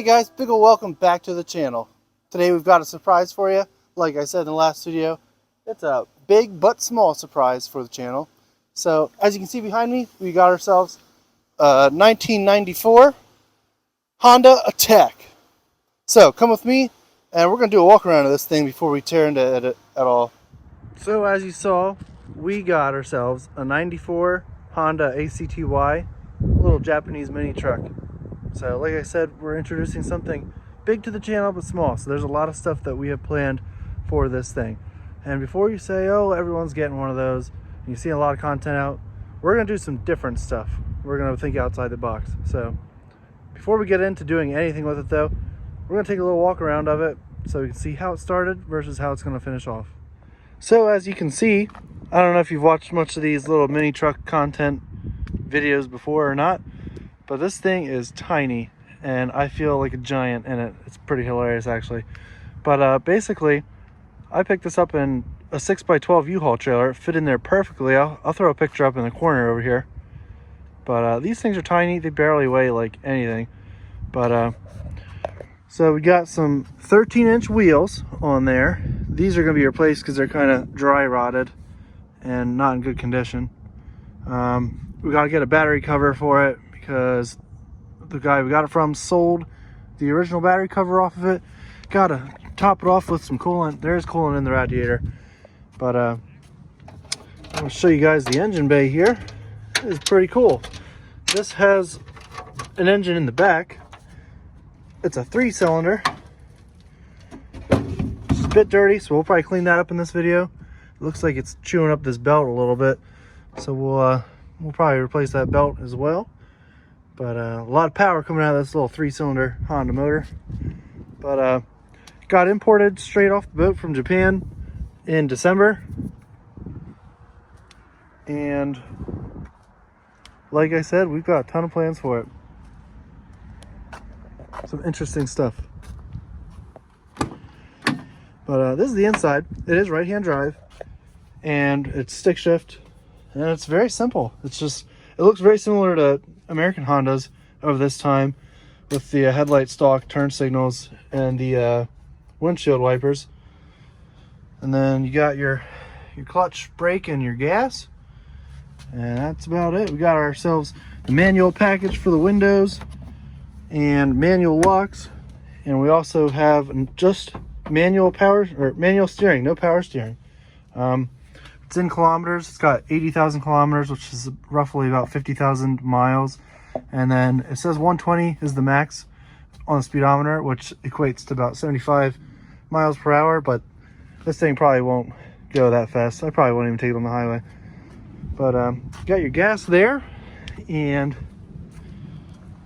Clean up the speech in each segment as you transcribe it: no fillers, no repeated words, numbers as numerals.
Hey guys, big ol' welcome back to the channel. Today we've got a surprise for you. Like I said in the last video, it's a big but small surprise for the channel. So as you can see behind me, we got ourselves a 1994 Honda Attack. So come with me and we're going to do a walk around of this thing before we tear into it at all. So as you saw, we got ourselves a 94 Honda ACTY, little Japanese mini truck. So like I said, we're introducing something big to the channel but small. So there's a lot of stuff that we have planned for this thing. And before you say, oh, everyone's getting one of those, and you see a lot of content out, we're going to do some different stuff. We're going to think outside the box. So before we get into doing anything with it though, we're going to take a little walk around of it so we can see how it started versus how it's going to finish off. So as you can see, I don't know if you've watched much of these little mini truck content videos before or not, but this thing is tiny and I feel like a giant in it. It's pretty hilarious actually. But basically, I picked this up in a 6x12 U-Haul trailer. It fit in there perfectly. I'll throw a picture up in the corner over here. But these things are tiny. They barely weigh like anything. But so we got some 13-inch wheels on there. These are going to be replaced because they're kind of dry rotted and not in good condition. We got to get a battery cover for it because the guy we got it from sold the original battery cover off of it. Got to top it off with some coolant. There's coolant in the radiator. But I'm going to show you guys the engine bay here. It's pretty cool. This has an engine in the back. It's a 3-cylinder. It's a bit dirty, so we'll probably clean that up in this video. It looks like it's chewing up this belt a little bit, so we'll probably replace that belt as well. But a lot of power coming out of this little 3-cylinder Honda motor. But got imported straight off the boat from Japan in December, and like I said, we've got a ton of plans for it. Some interesting stuff. But this is the inside. It is right-hand drive and it's stick shift, and it's very simple. It's just, it looks very similar to American Hondas of this time with the headlight stalk, turn signals, and the windshield wipers. And then you got your clutch, brake, and your gas, and that's about it. We got ourselves the manual package for the windows and manual locks, and we also have just manual power, or manual steering, no power steering. It's in kilometers. It's got 80,000 kilometers, which is roughly about 50,000 miles. And then it says 120 is the max on the speedometer, which equates to about 75 miles per hour, but this thing probably won't go that fast. I probably won't even take it on the highway. But you got your gas there, and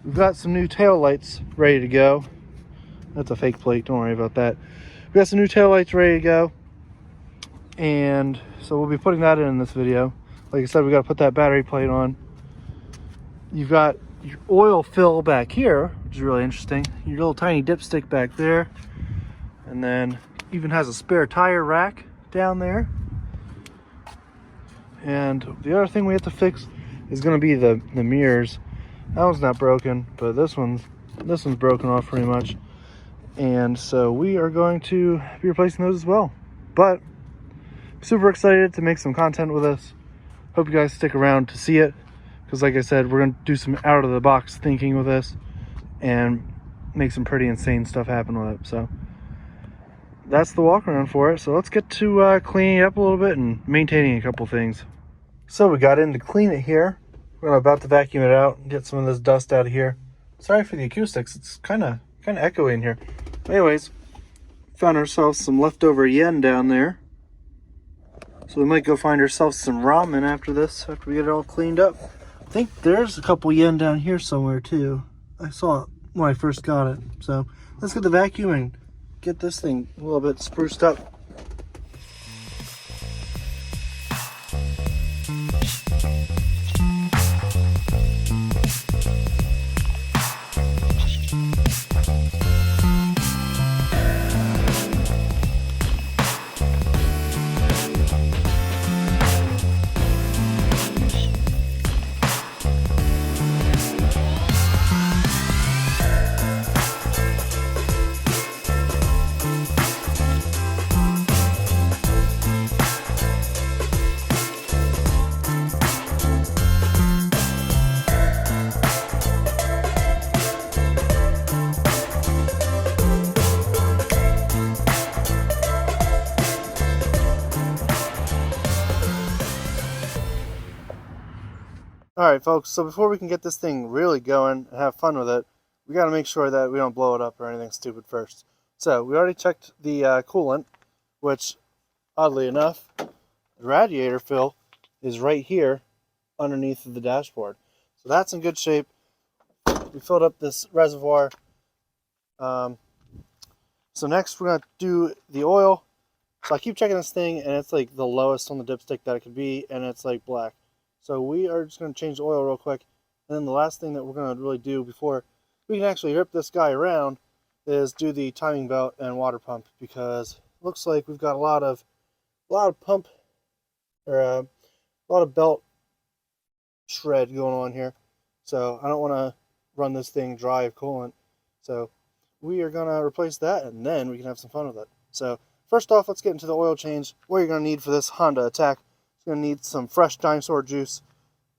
we've got some new tail lights ready to go. That's a fake plate, don't worry about that. We got some new tail lights ready to go, and so we'll be putting that in this video. Like I said, we got to put that battery plate on. You've got your oil fill back here, which is really interesting. Your little tiny dipstick back there, and then even has a spare tire rack down there. And the other thing we have to fix is going to be the mirrors. That one's not broken, but this one's broken off pretty much. And so we are going to be replacing those as well. But super excited to make some content with this. Hope you guys stick around to see it, because like I said, we're going to do some out of the box thinking with this and make some pretty insane stuff happen with it. So that's the walk around for it. So let's get to cleaning it up a little bit and maintaining a couple things. So we got in to clean it here. We're about to vacuum it out and get some of this dust out of here. Sorry for the acoustics. It's kind of echoey in here. Anyways, found ourselves some leftover yen down there. So we might go find ourselves some ramen after this, after we get it all cleaned up. I think there's a couple yen down here somewhere too. I saw it when I first got it. So let's get the vacuum and get this thing a little bit spruced up. Alright folks, so before we can get this thing really going and have fun with it, we got to make sure that we don't blow it up or anything stupid first. So we already checked the coolant, which oddly enough, the radiator fill is right here underneath the dashboard. So that's in good shape. We filled up this reservoir. So next we're going to do the oil. So I keep checking this thing and it's like the lowest on the dipstick that it could be, and it's like black. So we are just going to change the oil real quick. And then the last thing that we're going to really do before we can actually rip this guy around is do the timing belt and water pump, because it looks like we've got a lot of pump or a lot of belt shred going on here. So I don't want to run this thing dry of coolant. So we are going to replace that and then we can have some fun with it. So first off, let's get into the oil change. What you're going to need for this Honda Attack, you're going to need some fresh dinosaur juice.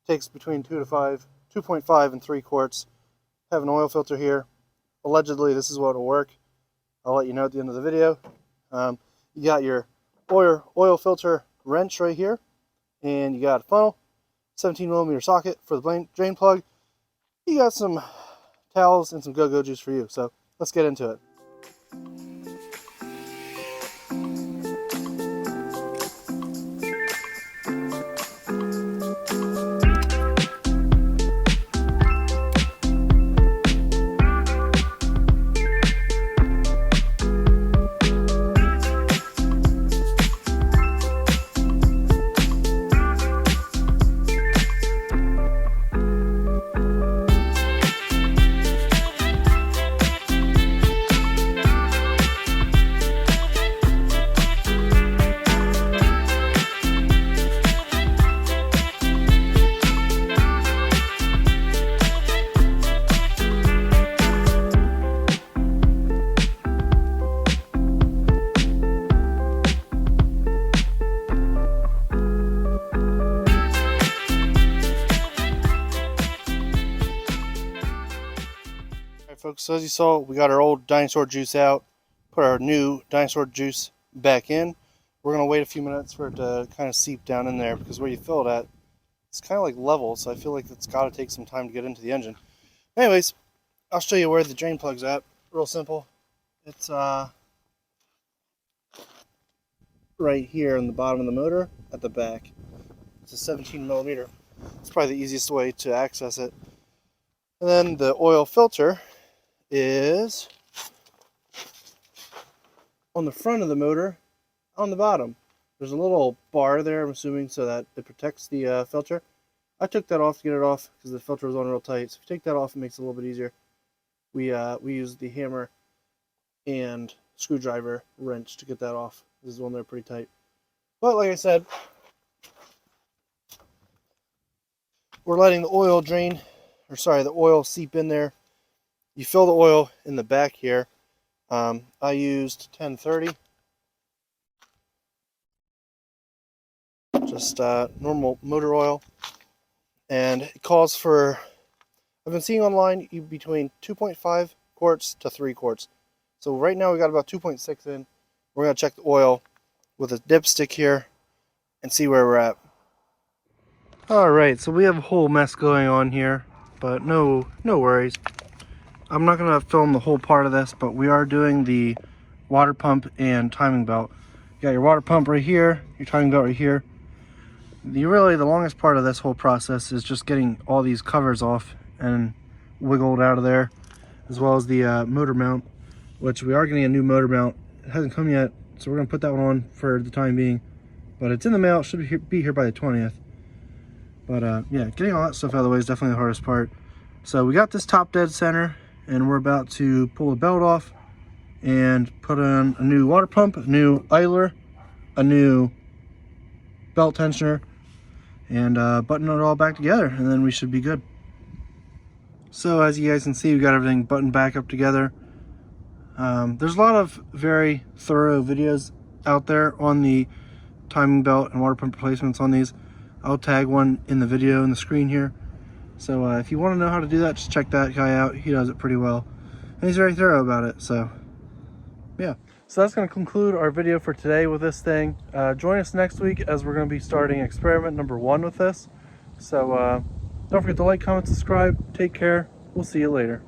Takes between 2.5 and 3 quarts. Have an oil filter here. Allegedly, this is what will work. I'll let you know at the end of the video. You got your oil filter wrench right here, and you got a funnel, 17mm socket for the drain plug. You got some towels and some go-go juice for you. So let's get into it. Folks, so as you saw, we got our old dinosaur juice out, put our new dinosaur juice back in. We're going to wait a few minutes for it to kind of seep down in there, because where you fill it at, it's kind of like level, so I feel like it's got to take some time to get into the engine. Anyways, I'll show you where the drain plug's at. Real simple. It's right here on the bottom of the motor at the back. It's a 17mm. It's probably the easiest way to access it. And then the oil filter is on the front of the motor on the bottom. There's a little bar there, I'm assuming, so that it protects the filter. I took that off to get it off because the filter was on real tight. So if you take that off, it makes it a little bit easier. We use the hammer and screwdriver wrench to get that off. This is one there pretty tight. But like I said, we're letting the oil drain, or sorry, the oil seep in there. You fill the oil in the back here. I used 1030. Just normal motor oil. And it calls for, I've been seeing online, between 2.5 quarts to 3 quarts. So right now we got about 2.6 in. We're going to check the oil with a dipstick here and see where we're at. Alright, so we have a whole mess going on here, but no worries. I'm not going to film the whole part of this, but we are doing the water pump and timing belt. You got your water pump right here, your timing belt right here. Really, the longest part of this whole process is just getting all these covers off and wiggled out of there, as well as the motor mount, which we are getting a new motor mount. It hasn't come yet, so we're going to put that one on for the time being. But it's in the mail, it should be here by the 20th. But yeah, getting all that stuff out of the way is definitely the hardest part. So we got this top dead center, and we're about to pull the belt off and put on a new water pump, a new idler, a new belt tensioner, and button it all back together, and then we should be good. So as you guys can see, we got everything buttoned back up together. There's a lot of very thorough videos out there on the timing belt and water pump replacements on these. I'll tag one in the video in the screen here. So if you want to know how to do that, just check that guy out. He does it pretty well, and he's very thorough about it. So yeah, so that's going to conclude our video for today with this thing. Join us next week as we're going to be starting experiment number 1 with this. So Don't forget to like, comment, subscribe. Take care. We'll see you later.